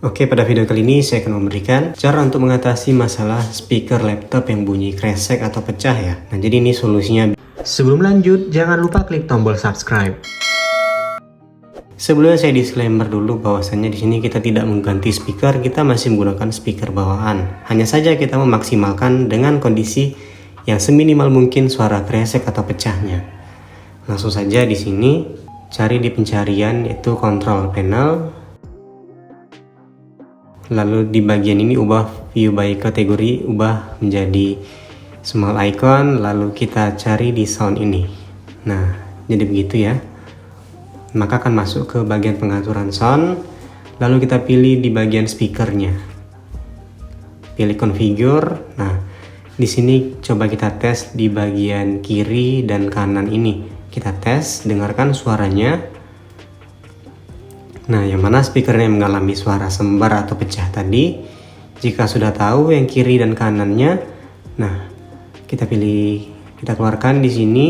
Oke, pada video kali ini saya akan memberikan cara untuk mengatasi masalah speaker laptop yang bunyi kresek atau pecah ya. Nah, jadi ini solusinya. Sebelum lanjut, jangan lupa klik tombol subscribe. Sebelumnya saya disclaimer dulu bahwasannya di sini kita tidak mengganti speaker, kita masih menggunakan speaker bawaan. Hanya saja kita memaksimalkan dengan kondisi yang seminimal mungkin suara kresek atau pecahnya. Langsung saja di sini cari di pencarian yaitu control panel. Lalu di bagian ini ubah view by kategori, ubah menjadi small icon, lalu kita cari di sound ini. Nah, jadi begitu ya. Maka akan masuk ke bagian pengaturan sound, lalu kita pilih di bagian speakernya. Pilih configure. Nah, di sini coba kita tes di bagian kiri dan kanan ini. Kita tes, dengarkan suaranya. Nah, yang mana speakernya mengalami suara sembar atau pecah tadi. Jika sudah tahu yang kiri dan kanannya, nah kita pilih, kita keluarkan di sini.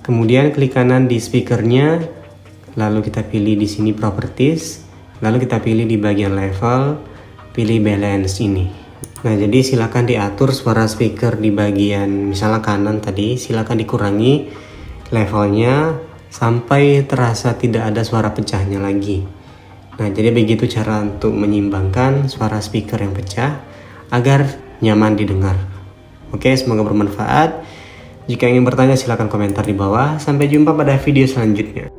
Kemudian klik kanan di speakernya, lalu kita pilih di sini properties, lalu kita pilih di bagian level, pilih balance ini. Nah, jadi silakan diatur suara speaker di bagian misalnya kanan tadi, silakan dikurangi levelnya sampai terasa tidak ada suara pecahnya lagi. Nah, jadi begitu cara untuk menyimbangkan suara speaker yang pecah agar nyaman didengar. Oke, semoga bermanfaat. Jika ingin bertanya silahkan komentar di bawah. Sampai jumpa pada video selanjutnya.